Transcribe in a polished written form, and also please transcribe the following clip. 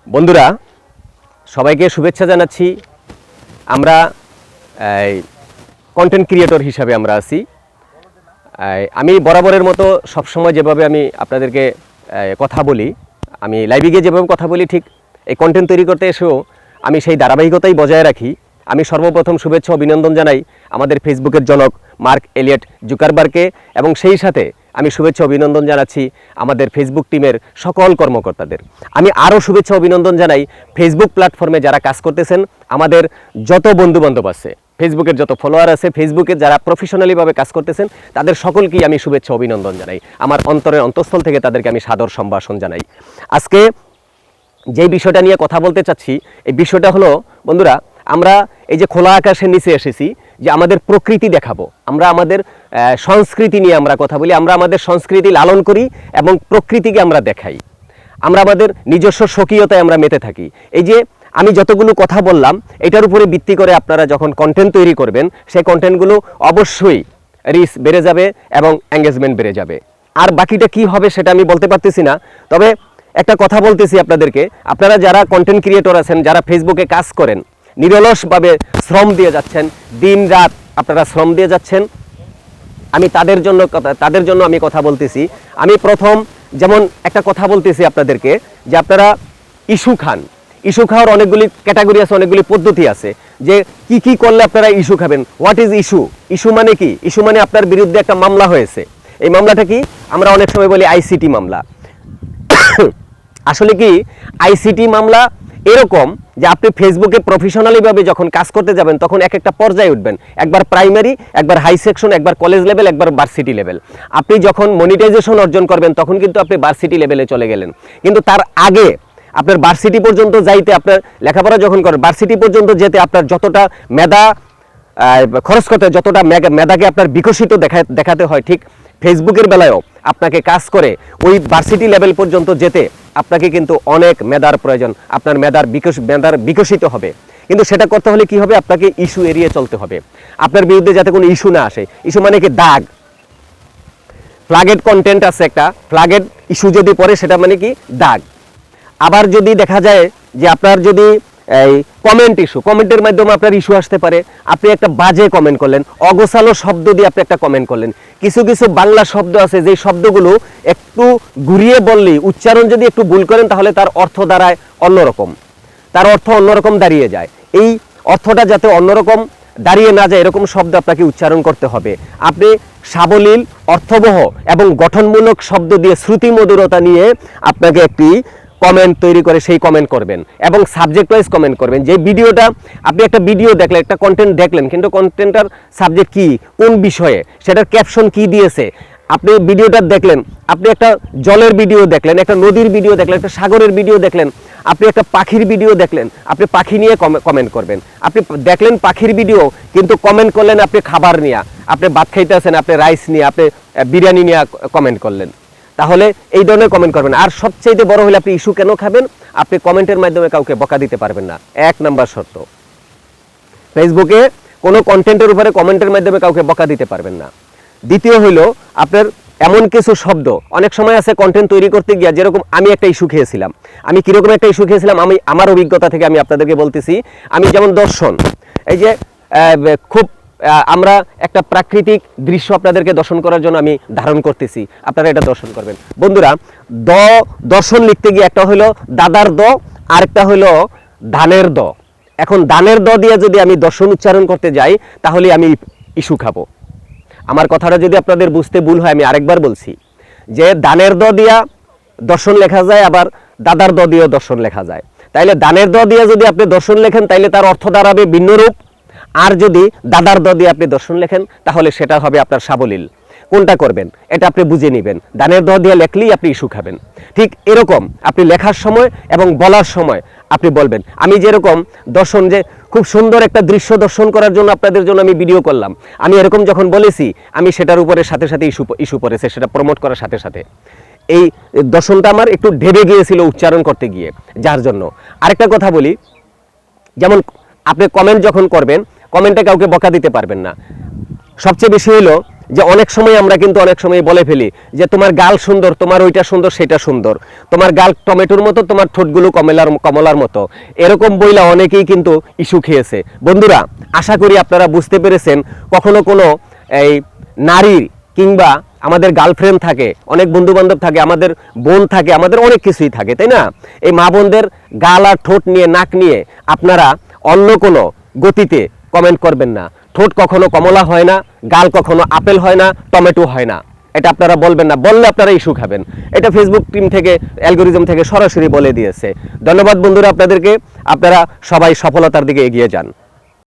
বন্ধুরা সবাইকে শুভেচ্ছা জানাচ্ছি। আমরা কন্টেন্ট ক্রিয়েটর হিসাবে আমরা আছি। আমি বরাবরের মতো সবসময় যেভাবে আমি আপনাদেরকে কথা বলি, আমি লাইভে গিয়ে যেভাবে কথা বলি, ঠিক এই কন্টেন্ট তৈরি করতে এসেও আমি সেই ধারাবাহিকতাই বজায় রাখি। আমি সর্বপ্রথম শুভেচ্ছা অভিনন্দন জানাই আমাদের ফেসবুকের জনক মার্ক এলিয়ট জুকারবার্গকে, এবং সেই সাথে আমি শুভেচ্ছা অভিনন্দন জানাচ্ছি আমাদের ফেসবুক টিমের সকল কর্মকর্তাদের। আমি আরও শুভেচ্ছা অভিনন্দন জানাই ফেসবুক প্ল্যাটফর্মে যারা কাজ করতেছেন, আমাদের যত বন্ধুবান্ধব আছে, ফেসবুকের যত ফলোয়ার আছে, ফেসবুকে যারা প্রফেশনালিভাবে কাজ করতেছেন, তাদের সকলকেই আমি শুভেচ্ছা অভিনন্দন জানাই। আমার অন্তরের অন্তঃস্থল থেকে তাদেরকে আমি সাদর সম্ভাষণ জানাই। আজকে যেই বিষয়টা নিয়ে কথা বলতে চাচ্ছি, এই বিষয়টা হলো বন্ধুরা, আমরা এই যে খোলা আকাশের নিচে এসেছি, যে আমাদের প্রকৃতি দেখাবো, আমরা আমাদের সংস্কৃতি নিয়ে আমরা কথা বলি, আমরা আমাদের সংস্কৃতি লালন করি এবং প্রকৃতিকে আমরা দেখাই, আমরা আমাদের নিজস্ব স্বকীয়তায় আমরা মেতে থাকি। এই যে আমি যতগুলো কথা বললাম, এটার উপরে ভিত্তি করে আপনারা যখন কন্টেন্ট তৈরি করবেন, সেই কন্টেন্টগুলো অবশ্যই রিচ বেড়ে যাবে এবং এঙ্গেজমেন্ট বেড়ে যাবে। আর বাকিটা কি হবে সেটা আমি বলতে পারতেছি না, তবে একটা কথা বলতেছি আপনাদেরকে, আপনারা যারা কন্টেন্ট ক্রিয়েটর আছেন, যারা ফেসবুকে কাজ করেন, নিরলসভাবে শ্রম দিয়ে যাচ্ছেন, দিন রাত আপনারা শ্রম দিয়ে যাচ্ছেন, আমি তাদের জন্য আমি কথা বলতেছি। আমি প্রথম যেমন একটা কথা বলতেছি আপনাদেরকে, যে আপনারা ইস্যু খান। ইস্যু খাওয়ার অনেকগুলি ক্যাটাগরি আছে, অনেকগুলি পদ্ধতি আছে, যে কি কি করলে আপনারা ইস্যু খাবেন। What is issue? ইস্যু মানে কি? ইস্যু মানে আপনার বিরুদ্ধে একটা মামলা হয়েছে। এই মামলাটা কি? আমরা অনেক সময় বলি আইসিটি মামলা। আসলে কি আইসিটি মামলা এরকম যে আপনি ফেসবুকে প্রফেশনালিভাবে যখন কাজ করতে যাবেন, তখন এক একটা পর্যায়ে উঠবেন, একবার প্রাইমারি, একবার হাই সেকশন, একবার কলেজ লেভেল, একবার ভার্সিটি লেভেল। আপনি যখন মনিটাইজেশন অর্জন করবেন, তখন কিন্তু আপনি ভার্সিটি লেভেলে চলে গেলেন। কিন্তু তার আগে আপনার ভার্সিটি পর্যন্ত যাইতে, আপনার লেখাপড়া যখন করেন, ভার্সিটি পর্যন্ত যেতে আপনার যতটা মেধা খরচ করতে, যতটা মেধাকে আপনার বিকশিত দেখাতে হয়, ঠিক ফেসবুকের বেলায়ও আপনাকে কাজ করে ওই ভার্সিটি লেভেল পর্যন্ত যেতে আপনাকে কিন্তু অনেক মেধার প্রয়োজন। আপনার মেধার বিকশিত হবে, কিন্তু সেটা করতে হলে কি হবে? আপনাকে ইস্যু এড়িয়ে চলতে হবে। আপনার বিরুদ্ধে যাতে কোনো ইস্যু না আসে। ইস্যু মানে কি? দাগ, ফ্ল্যাগেড কন্টেন্ট আছে একটা, ফ্ল্যাগেড ইস্যু যদি পড়ে, সেটা মানে কি? দাগ। আবার যদি দেখা যায় যে আপনার যদি এই কমেন্ট ইস্যু, কমেন্টের মাধ্যমে আপনার ইস্যু আসতে পারে। আপনি একটা বাজে কমেন্ট করলেন, অগোছালো শব্দ দিয়ে আপনি একটা কমেন্ট করলেন। কিছু কিছু বাংলা শব্দ আছে, যেই শব্দগুলো একটু ঘুরিয়ে বললেই, উচ্চারণ যদি একটু ভুল করেন, তাহলে তার অর্থ দাঁড়ায় অন্যরকম, তার অর্থ অন্যরকম দাঁড়িয়ে যায়। এই অর্থটা যাতে অন্যরকম দাঁড়িয়ে না যায়, এরকম শব্দ আপনাকে উচ্চারণ করতে হবে। আপনি সাবলীল, অর্থবহ এবং গঠনমূলক শব্দ দিয়ে, শ্রুতি মধুরতা নিয়ে আপনাকে একটি কমেন্ট তৈরি করে সেই কমেন্ট করবেন, এবং সাবজেক্ট ওয়াইজ কমেন্ট করবেন। যে ভিডিওটা আপনি একটা ভিডিও দেখলেন, একটা কন্টেন্ট দেখলেন, কিন্তু কন্টেন্টটার সাবজেক্ট কি, কোন বিষয়ে, সেটার ক্যাপশন কি দিয়েছে, আপনি ভিডিওটা দেখলেন, আপনি একটা জলের ভিডিও দেখলেন, একটা নদীর ভিডিও দেখলেন, একটা সাগরের ভিডিও দেখলেন, আপনি একটা পাখির ভিডিও দেখলেন, আপনি পাখি নিয়ে কমেন্ট করবেন। আপনি দেখলেন পাখির ভিডিও, কিন্তু কমেন্ট করলেন আপনি খাবার নিয়ে, আপনি ভাত খাইতেছেন, আপনি রাইস নিয়ে, আপনি বিরিয়ানি নিয়ে কমেন্ট করলেন। তাহলে এই ধরনের কমেন্ট করবেন। আর সবচেয়ে বড় হলে আপনি ইস্যু কেন খাবেন? আপনি কমেন্টের মাধ্যমে কাউকে বকা দিতে পারবেন না। 1 নাম্বার শর্ত, ফেসবুকে কোনো কন্টেন্টের উপরে কমেন্টের মাধ্যমে কাউকে বকা দিতে পারবেন না। দ্বিতীয় হইল, আপনার এমন কিছু শব্দ, অনেক সময় আছে কন্টেন্ট তৈরি করতে গিয়ে, যেরকম আমি একটা ইস্যু খেয়েছিলাম। আমি কীরকম একটা ইস্যু খেয়েছিলাম, আমি আমার অভিজ্ঞতা থেকে আমি আপনাদেরকে বলতেছি। আমি যেমন দর্শন, এই যে খুব আমরা একটা প্রাকৃতিক দৃশ্য আপনাদেরকে দর্শন করার জন্য আমি ধারণ করতেছি, আপনারা এটা দর্শন করবেন। বন্ধুরা, দর্শন লিখতে গিয়ে একটা হলো দাদার দ, আরেকটা হলো ধানের দ। এখন ধানের দ দিয়ে যদি আমি দর্শন উচ্চারণ করতে যাই, তাহলে আমি ইস্যু খাবো। আমার কথাটা যদি আপনাদের বুঝতে ভুল হয়, আমি আরেকবার বলছি, যে ধানের দ দিয়া দর্শন লেখা যায়, আবার দাদার দ দিয়েও দর্শন লেখা যায়। তাইলে ধানের দ দিয়ে যদি আপনি দর্শন লেখেন, তাইলে তার অর্থ দাঁড়াবে ভিন্ন রূপ। আর যদি দাদার দ দিয়ে আপনি দর্শন লেখেন, তাহলে সেটা হবে আপনার সাবলীল। কোনটা করবেন এটা আপনি বুঝে নেবেন। ধানের দ দিয়ে লেখলেই আপনি ইস্যু খাবেন। ঠিক এরকম আপনি লেখার সময় এবং বলার সময় আপনি বলবেন। আমি যেরকম দর্শন, যে খুব সুন্দর একটা দৃশ্য দর্শন করার জন্য আপনাদের জন্য আমি ভিডিও করলাম, আমি এরকম যখন বলেছি, আমি সেটার উপরে সাথে সাথে ইস্যু পড়েছে, সেটা প্রমোট করার সাথে সাথে। এই দর্শনটা আমার একটু ঢেবে গিয়েছিল উচ্চারণ করতে গিয়ে, যার জন্য। আরেকটা কথা বলি, যেমন আপনি কমেন্ট যখন করবেন, কমেন্টে কাউকে বকা দিতে পারবেন না। সবচেয়ে বেশি হলো যে অনেক সময় আমরা কিন্তু অনেক সময় বলে ফেলি যে তোমার গাল সুন্দর, তোমার ওইটা সুন্দর, সেটা সুন্দর, তোমার গাল টমেটোর মতো, তোমার ঠোঁটগুলো কমলার মতো, এরকম বইলা অনেকেই কিন্তু ইস্যু খেয়েছে। বন্ধুরা, আশা করি আপনারা বুঝতে পেরেছেন, কখনো কোনো এই নারী কিংবা আমাদের গার্লফ্রেন্ড থাকে, অনেক বন্ধু বান্ধব থাকে, আমাদের বোন থাকে, আমাদের অনেক কিছুই থাকে, তাই না? এই মা বোনদের গাল আর ঠোঁট নিয়ে, নাক নিয়ে আপনারা অন্য কোনো গতিতে কমেন্ট করবেন না। ঠোঁট কখনো কমলা হয় না, গাল কখনো আপেল হয় না, টমেটো হয় না, এটা আপনারা বলবেন না। বললে আপনারা ইস্যু খাবেন। এটা ফেসবুক টিম থেকে, অ্যালগোরিদম থেকে সরাসরি বলে দিয়েছে। ধন্যবাদ বন্ধুরা আপনাদেরকে। আপনারা সবাই সফলতার দিকে এগিয়ে যান।